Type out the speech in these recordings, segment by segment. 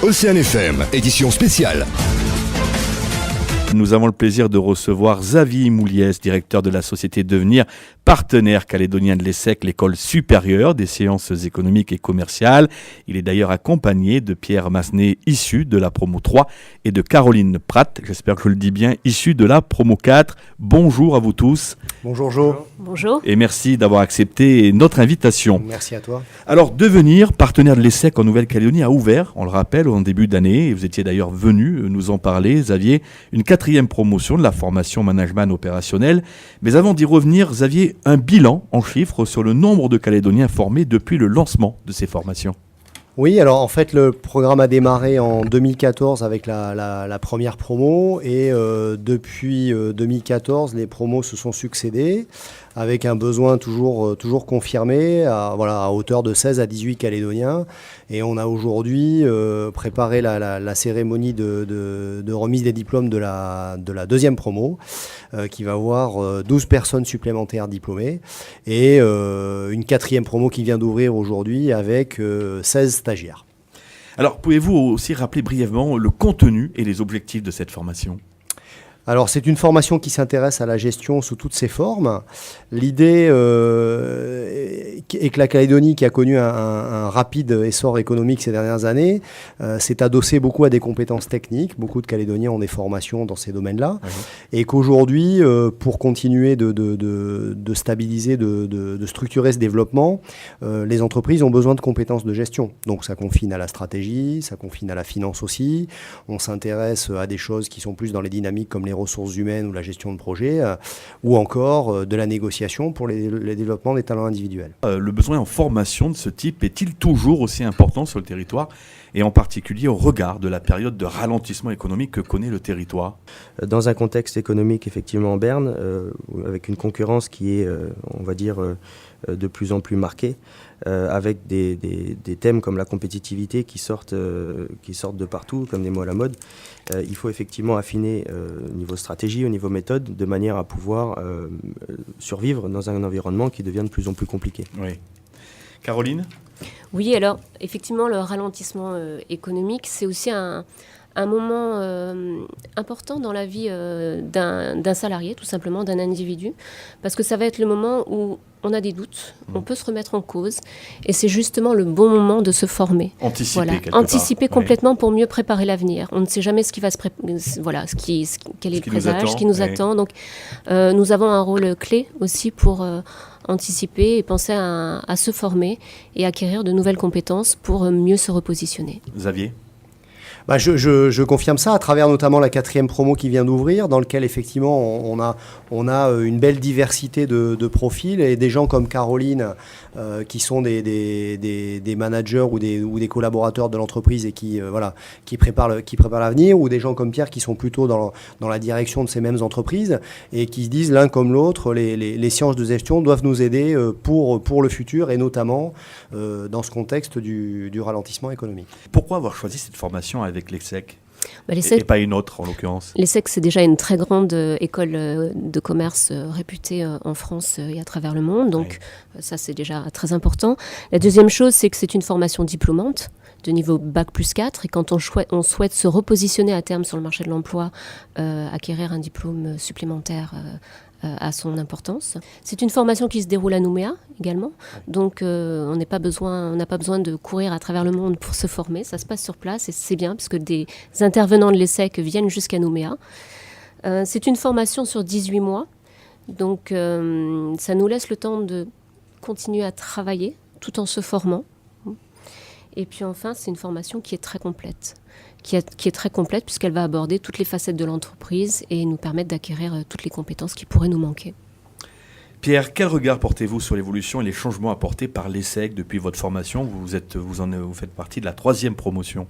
Océane FM, édition spéciale. Nous avons le plaisir de recevoir Xavier Mouliès, directeur de la société Devenir, partenaire calédonien de l'ESSEC, l'école supérieure des sciences économiques et commerciales. Il est d'ailleurs accompagné de Pierre Massenet, issu de la promo 3, et de Caroline Pratt, j'espère que je le dis bien, issue de la promo 4. Bonjour à vous tous. Bonjour Jo. Bonjour. Et merci d'avoir accepté notre invitation. Merci à toi. Alors, Devenir, partenaire de l'ESSEC en Nouvelle-Calédonie, a ouvert, on le rappelle, en début d'année, et vous étiez d'ailleurs venu nous en parler, Xavier, une 4e promotion de la formation management opérationnel. Mais avant d'y revenir, Xavier, un bilan en chiffres sur le nombre de Calédoniens formés depuis le lancement de ces formations. Oui, alors en fait le programme a démarré en 2014 avec la première promo et depuis 2014 les promos se sont succédés avec un besoin toujours confirmé à hauteur de 16 à 18 Calédoniens, et on a aujourd'hui préparé la cérémonie de remise des diplômes de la 2e promo qui va avoir 12 personnes supplémentaires diplômées et une 4e promo qui vient d'ouvrir aujourd'hui avec 16 stagiaires. Alors, pouvez-vous aussi rappeler brièvement le contenu et les objectifs de cette formation ? Alors, c'est une formation qui s'intéresse à la gestion sous toutes ses formes. L'idée est que la Calédonie, qui a connu un rapide essor économique ces dernières années, s'est adossée beaucoup à des compétences techniques. Beaucoup de Calédoniens ont des formations dans ces domaines-là. Et qu'aujourd'hui, pour continuer de stabiliser, de structurer ce développement, les entreprises ont besoin de compétences de gestion. Donc, ça confine à la stratégie, ça confine à la finance aussi. On s'intéresse à des choses qui sont plus dans les dynamiques comme les ressources humaines ou la gestion de projet, ou encore de la négociation pour les développements des talents individuels. Le besoin en formation de ce type est-il toujours aussi important sur le territoire, et en particulier au regard de la période de ralentissement économique que connaît le territoire ? Dans un contexte économique effectivement en berne, avec une concurrence qui est, on va dire, de plus en plus marquée, avec des thèmes comme la compétitivité qui sortent de partout, comme des mots à la mode, il faut effectivement affiner au niveau stratégie, au niveau méthode, de manière à pouvoir survivre dans un environnement qui devient de plus en plus compliqué. Oui. Caroline ? Oui, alors effectivement, le ralentissement économique, c'est aussi un moment important dans la vie d'un salarié, tout simplement, d'un individu, parce que ça va être le moment où on a des doutes, on peut se remettre en cause, et c'est justement le bon moment de se former. Anticiper complètement pour mieux préparer l'avenir. On ne sait jamais ce qui va quel est le présage, ce qui nous attend. Donc, nous avons un rôle clé aussi pour anticiper et penser à se former et acquérir de nouvelles compétences pour mieux se repositionner. Xavier ? Je confirme ça à travers notamment la 4e promo qui vient d'ouvrir, dans lequel effectivement on a une belle diversité de profils, et des gens comme Caroline qui sont des managers ou des collaborateurs de l'entreprise et qui préparent l'avenir, ou des gens comme Pierre qui sont plutôt dans la direction de ces mêmes entreprises et qui se disent l'un comme l'autre, les sciences de gestion doivent nous aider pour le futur, et notamment dans ce contexte du ralentissement économique. Pourquoi avoir choisi cette formation avec l'ESSEC et pas une autre en l'occurrence ? L'ESSEC, c'est déjà une très grande école de commerce réputée en France et à travers le monde, donc ça c'est déjà très important. La deuxième chose, c'est que c'est une formation diplômante de niveau Bac+4, et quand on souhaite se repositionner à terme sur le marché de l'emploi, acquérir un diplôme supplémentaire à son importance. C'est une formation qui se déroule à Nouméa également, donc on n'a pas besoin de courir à travers le monde pour se former, ça se passe sur place, et c'est bien parce que des intervenants de l'ESSEC viennent jusqu'à Nouméa. C'est une formation sur 18 mois, donc ça nous laisse le temps de continuer à travailler tout en se formant. Et puis enfin, c'est une formation qui est très complète. Qui est très complète puisqu'elle va aborder toutes les facettes de l'entreprise et nous permettre d'acquérir toutes les compétences qui pourraient nous manquer. Pierre, quel regard portez-vous sur l'évolution et les changements apportés par l'ESSEC depuis votre formation ? Vous faites partie de la 3e promotion.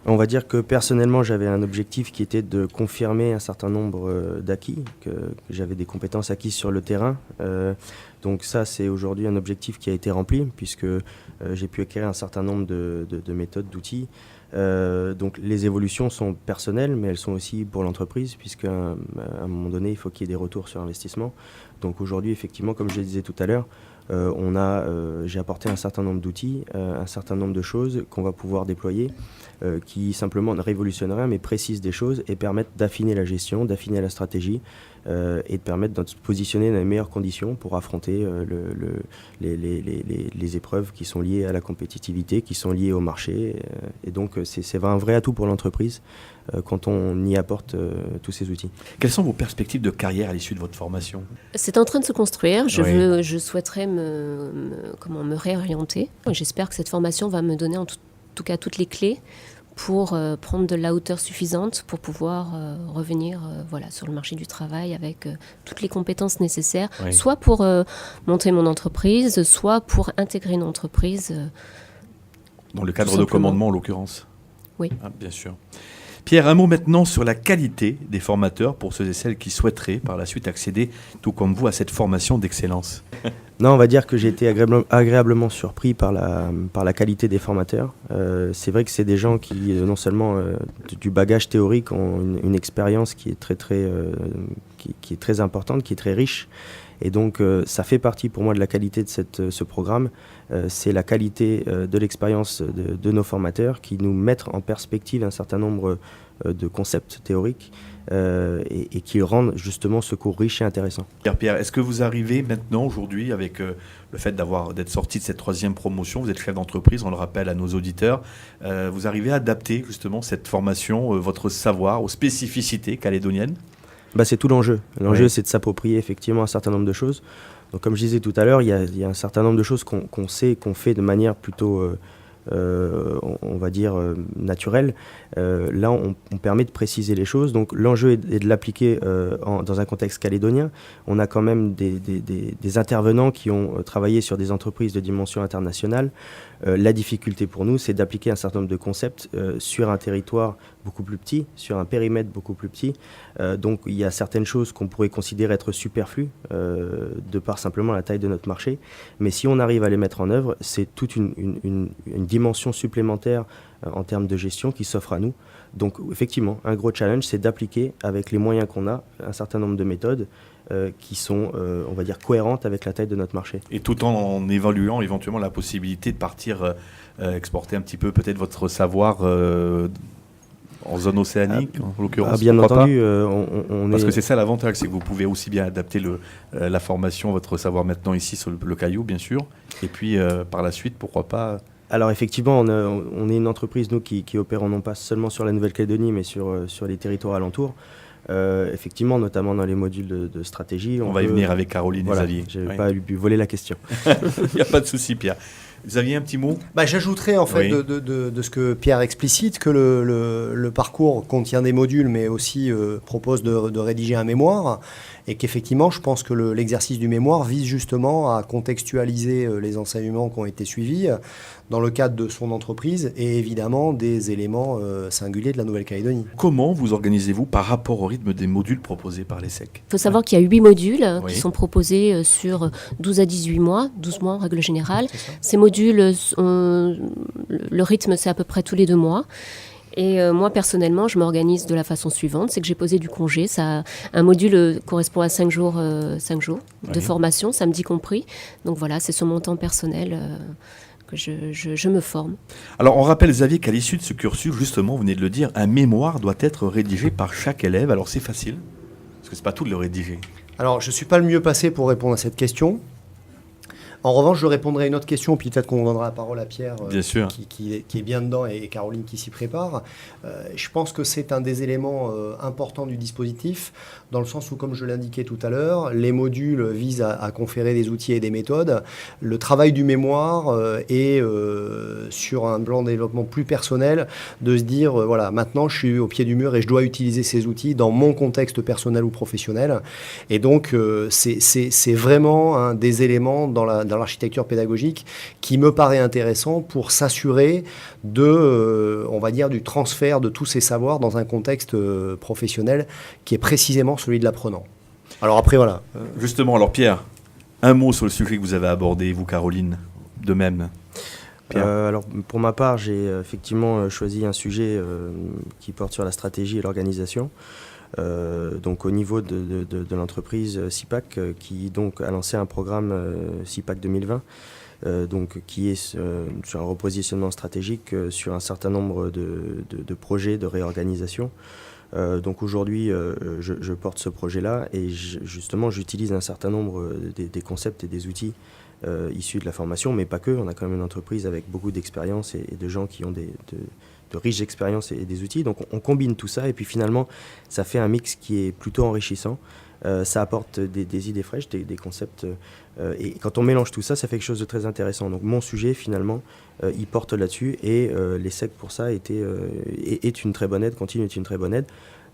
On va dire que personnellement, j'avais un objectif qui était de confirmer un certain nombre d'acquis, que j'avais des compétences acquises sur le terrain. Donc ça, c'est aujourd'hui un objectif qui a été rempli, puisque j'ai pu acquérir un certain nombre de méthodes, d'outils. Donc les évolutions sont personnelles, mais elles sont aussi pour l'entreprise, puisqu'à un moment donné, il faut qu'il y ait des retours sur investissement. Donc aujourd'hui, effectivement, comme je le disais tout à l'heure, j'ai apporté un certain nombre d'outils, un certain nombre de choses qu'on va pouvoir déployer, qui simplement ne révolutionnent rien, mais précisent des choses et permettent d'affiner la gestion, d'affiner la stratégie et de permettre de se positionner dans les meilleures conditions pour affronter les épreuves qui sont liées à la compétitivité, qui sont liées au marché. Et donc, c'est un vrai atout pour l'entreprise quand on y apporte tous ces outils. Quelles sont vos perspectives de carrière à l'issue de votre formation ? C'est en train de se construire. Oui. Je souhaiterais me réorienter. J'espère que cette formation va me donner en tout cas toutes les clés pour prendre de la hauteur suffisante pour pouvoir revenir sur le marché du travail avec toutes les compétences nécessaires, Oui. soit pour monter mon entreprise, soit pour intégrer une entreprise. Dans le cadre Tout de simplement. commandement, en l'occurrence. Oui. Ah, bien sûr. Pierre, un mot maintenant sur la qualité des formateurs pour ceux et celles qui souhaiteraient par la suite accéder, tout comme vous, à cette formation d'excellence. Non, on va dire que j'ai été agréablement surpris par la qualité des formateurs. C'est vrai que c'est des gens qui, non seulement du bagage théorique, ont une expérience qui est qui est très importante, qui est très riche. Et donc, ça fait partie pour moi de la qualité de ce programme. C'est la qualité de l'expérience de nos formateurs qui nous mettent en perspective un certain nombre de concepts théoriques et qui rendent justement ce cours riche et intéressant. Pierre, est-ce que vous arrivez maintenant, aujourd'hui, avec le fait d'être sorti de cette 3e promotion, vous êtes chef d'entreprise, on le rappelle à nos auditeurs, vous arrivez à adapter justement cette formation, votre savoir aux spécificités calédoniennes ? C'est tout l'enjeu. L'enjeu, Oui. c'est de s'approprier effectivement un certain nombre de choses. Donc, comme je disais tout à l'heure, il y a un certain nombre de choses qu'on sait, qu'on fait de manière plutôt, on va dire, naturelle. Là, on permet de préciser les choses. Donc, l'enjeu est de l'appliquer dans un contexte calédonien. On a quand même des intervenants qui ont travaillé sur des entreprises de dimension internationale. La difficulté pour nous, c'est d'appliquer un certain nombre de concepts sur un territoire beaucoup plus petit, sur un périmètre beaucoup plus petit. Donc il y a certaines choses qu'on pourrait considérer être superflues de par simplement la taille de notre marché. Mais si on arrive à les mettre en œuvre, c'est toute une dimension supplémentaire en termes de gestion qui s'offre à nous. Donc effectivement, un gros challenge, c'est d'appliquer avec les moyens qu'on a un certain nombre de méthodes qui sont, on va dire, cohérentes avec la taille de notre marché. Et tout en évaluant éventuellement la possibilité de partir exporter un petit peu peut-être votre savoir en zone océanique, en l'occurrence. Bien pourquoi entendu, Parce que c'est ça l'avantage, c'est que vous pouvez aussi bien adapter la formation, votre savoir maintenant ici sur le Caillou, bien sûr, et puis par la suite, pourquoi pas... Alors effectivement, on est une entreprise, nous, qui opérons non pas seulement sur la Nouvelle-Calédonie, mais sur les territoires alentours. Effectivement, notamment dans les modules de stratégie. On va y venir avec Caroline et Xavier. Je n'avais Oui. pas pu voler la question. Il n'y a pas de souci, Pierre. Xavier, un petit mot ? J'ajouterais en fait Oui. de ce que Pierre explicite que le parcours contient des modules mais aussi propose de rédiger un mémoire et qu'effectivement je pense que l'exercice du mémoire vise justement à contextualiser les enseignements qui ont été suivis dans le cadre de son entreprise et évidemment des éléments singuliers de la Nouvelle-Calédonie. Comment vous organisez-vous par rapport au rythme des modules proposés par l'ESSEC ? Il faut savoir qu'il y a 8 modules Oui. qui sont proposés sur 12 à 18 mois, 12 mois en règle générale. C'est ça. Ces modules, le rythme, c'est à peu près tous les 2 mois. Et moi, personnellement, je m'organise de la façon suivante, c'est que j'ai posé du congé. Un module correspond à 5 jours de Oui. formation, samedi compris. Donc voilà, c'est sur mon temps personnel que je me forme. Alors, on rappelle, Xavier, qu'à l'issue de ce cursus, justement, vous venez de le dire, un mémoire doit être rédigé par chaque élève. Alors, c'est facile, parce que c'est pas tout de le rédiger. Alors je ne suis pas le mieux passé pour répondre à cette question. En revanche, je répondrai à une autre question, puis peut-être qu'on donnera la parole à Pierre, Bien sûr. qui est bien dedans, et Caroline qui s'y prépare. Je pense que c'est un des éléments importants du dispositif, dans le sens où, comme je l'indiquais tout à l'heure, les modules visent à conférer des outils et des méthodes. Le travail du mémoire est sur un plan de développement plus personnel, de se dire, voilà, maintenant je suis au pied du mur et je dois utiliser ces outils dans mon contexte personnel ou professionnel. Et donc, c'est vraiment un des éléments dans l'architecture pédagogique qui me paraît intéressant pour s'assurer on va dire, du transfert de tous ces savoirs dans un contexte professionnel qui est précisément celui de l'apprenant. Alors après, voilà. Justement, alors Pierre, un mot sur le sujet que vous avez abordé, vous Caroline, de même. Pierre. Alors pour ma part, j'ai effectivement choisi un sujet qui porte sur la stratégie et l'organisation. Donc au niveau de l'entreprise CIPAC, qui donc a lancé un programme CIPAC 2020, donc qui est sur un repositionnement stratégique sur un certain nombre de projets de réorganisation. Donc aujourd'hui, je porte ce projet-là et justement j'utilise un certain nombre des concepts et des outils issus de la formation, mais pas que. On a quand même une entreprise avec beaucoup d'expérience et de gens qui ont de riches expériences et des outils. Donc on combine tout ça et puis finalement ça fait un mix qui est plutôt enrichissant. Ça apporte des idées fraîches, des concepts. Et quand on mélange tout ça, ça fait quelque chose de très intéressant. Donc mon sujet finalement, il porte là-dessus et l'ESSEC pour ça est une très bonne aide, continue d'être une très bonne aide,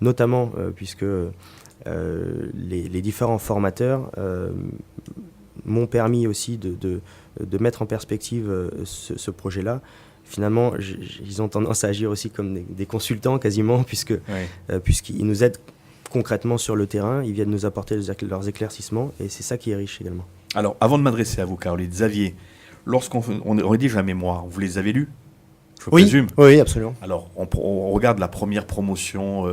notamment puisque les différents formateurs m'ont permis aussi de mettre en perspective ce projet-là. Finalement, ils ont tendance à agir aussi comme des consultants quasiment, puisqu'ils nous aident concrètement sur le terrain, ils viennent nous apporter leurs éclaircissements, et c'est ça qui est riche également. Alors, avant de m'adresser à vous, Caroline, Xavier, lorsqu'on rédige la mémoire, vous les avez lus, je présume? Oui, absolument. Alors, on regarde la première promotion,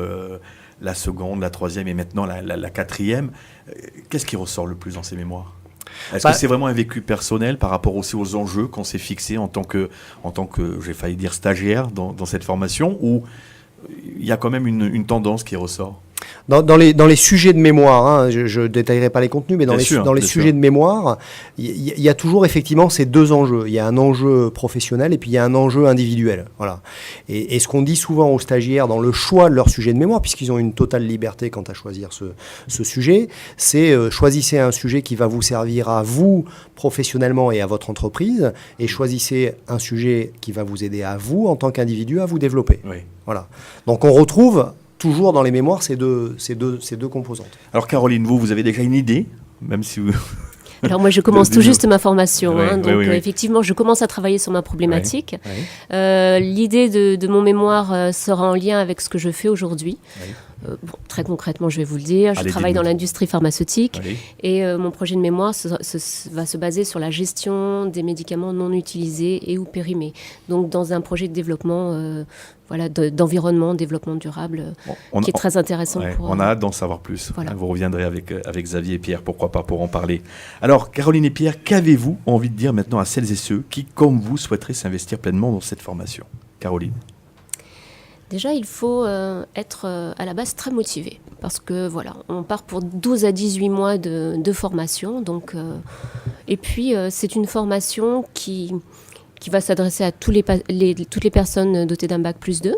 la seconde, la troisième et maintenant la quatrième. Qu'est-ce qui ressort le plus dans ces mémoires ? Est-ce que c'est vraiment un vécu personnel par rapport aussi aux enjeux qu'on s'est fixés en tant que j'ai failli dire stagiaire dans cette formation, ou il y a quand même une tendance qui ressort? Dans les sujets de mémoire, hein, je ne détaillerai pas les contenus, mais dans les sujets de mémoire, il y a toujours effectivement ces deux enjeux. Il y a un enjeu professionnel et puis il y a un enjeu individuel. Voilà. Et ce qu'on dit souvent aux stagiaires dans le choix de leur sujet de mémoire, puisqu'ils ont une totale liberté quant à choisir ce sujet, c'est choisissez un sujet qui va vous servir à vous professionnellement et à votre entreprise, et choisissez un sujet qui va vous aider à vous, en tant qu'individu, à vous développer. Oui. Voilà. Donc on retrouve toujours dans les mémoires ces deux composantes. Alors Caroline, vous avez déjà une idée, même si vous... Alors moi je commence tout juste ma formation, oui, donc oui. Effectivement je commence à travailler sur ma problématique. Oui, oui. L'idée de mon mémoire sera en lien avec ce que je fais aujourd'hui. Oui. Très concrètement, je vais vous le dire, je travaille dans l'industrie pharmaceutique. Allez. Et mon projet de mémoire va se baser sur la gestion des médicaments non utilisés et ou périmés. Donc dans un projet de développement d'environnement, développement durable, qui est très intéressant. On a hâte d'en savoir plus. Voilà. Vous reviendrez avec Xavier et Pierre, pourquoi pas, pour en parler. Alors, Caroline et Pierre, qu'avez-vous envie de dire maintenant à celles et ceux qui, comme vous, souhaiteraient s'investir pleinement dans cette formation? Caroline. Déjà, il faut être à la base très motivé, parce que voilà, on part pour 12 à 18 mois de formation. Donc, et puis, c'est une formation qui va s'adresser à toutes les personnes dotées d'un bac plus 2,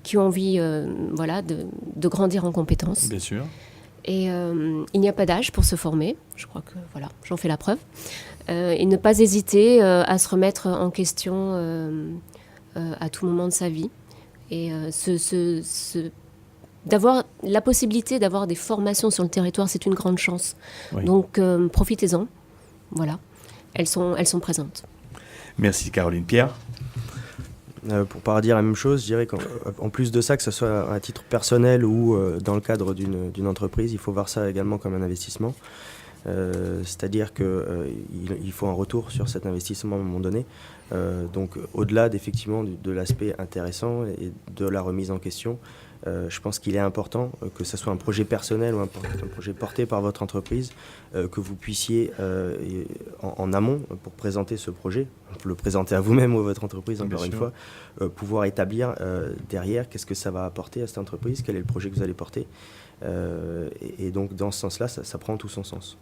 qui ont envie de grandir en compétences. Bien sûr. Et il n'y a pas d'âge pour se former, je crois que j'en fais la preuve. Et ne pas hésiter à se remettre en question à tout moment de sa vie. Et d'avoir la possibilité d'avoir des formations sur le territoire, c'est une grande chance. Oui. Donc profitez-en, voilà. Elles sont présentes. Merci Caroline. Pierre? Pour pas dire la même chose, je dirais qu'en plus de ça, que ce soit à titre personnel ou dans le cadre d'une entreprise, il faut voir ça également comme un investissement. C'est-à-dire qu'il faut un retour sur cet investissement à un moment donné. Donc au-delà d'effectivement de l'aspect intéressant et de la remise en question, je pense qu'il est important que ce soit un projet personnel ou un projet porté par votre entreprise, que vous puissiez en amont, pour présenter ce projet, pour le présenter à vous-même ou à votre entreprise, encore une fois, pouvoir établir derrière qu'est-ce que ça va apporter à cette entreprise, quel est le projet que vous allez porter. Et donc dans ce sens-là, ça prend tout son sens.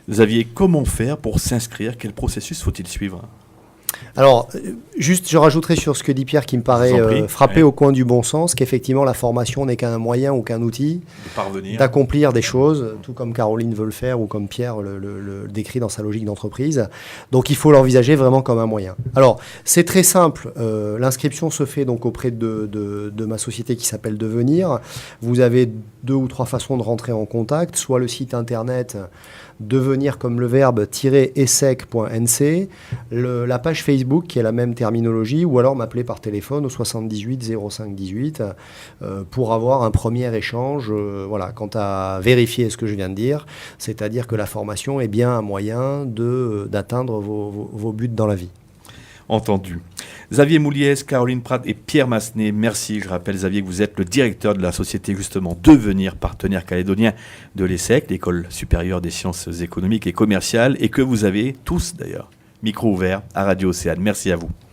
Xavier, comment faire pour s'inscrire? Quel processus faut-il suivre? Alors, juste, je rajouterai sur ce que dit Pierre qui me paraît frapper au coin du bon sens, qu'effectivement la formation n'est qu'un moyen ou qu'un outil d'accomplir des choses, tout comme Caroline veut le faire ou comme Pierre le décrit dans sa logique d'entreprise. Donc il faut l'envisager vraiment comme un moyen. Alors, c'est très simple, l'inscription se fait donc auprès de ma société qui s'appelle Devenir. Vous avez 2 ou 3 façons de rentrer en contact, soit le site internet devenir comme le verbe -essec.nc, la page Facebook qui est la même terminologie, ou alors m'appeler par téléphone au 78 05 18 pour avoir un premier échange quant à vérifier ce que je viens de dire, c'est-à-dire que la formation est bien un moyen d'atteindre vos buts dans la vie. Entendu. Xavier Mouliès, Caroline Pratt et Pierre Massenet, merci. Je rappelle, Xavier, que vous êtes le directeur de la société justement Devenir, partenaire calédonien de l'ESSEC, l'École supérieure des sciences économiques et commerciales, et que vous avez tous d'ailleurs micro ouvert à Radio Océane. Merci à vous.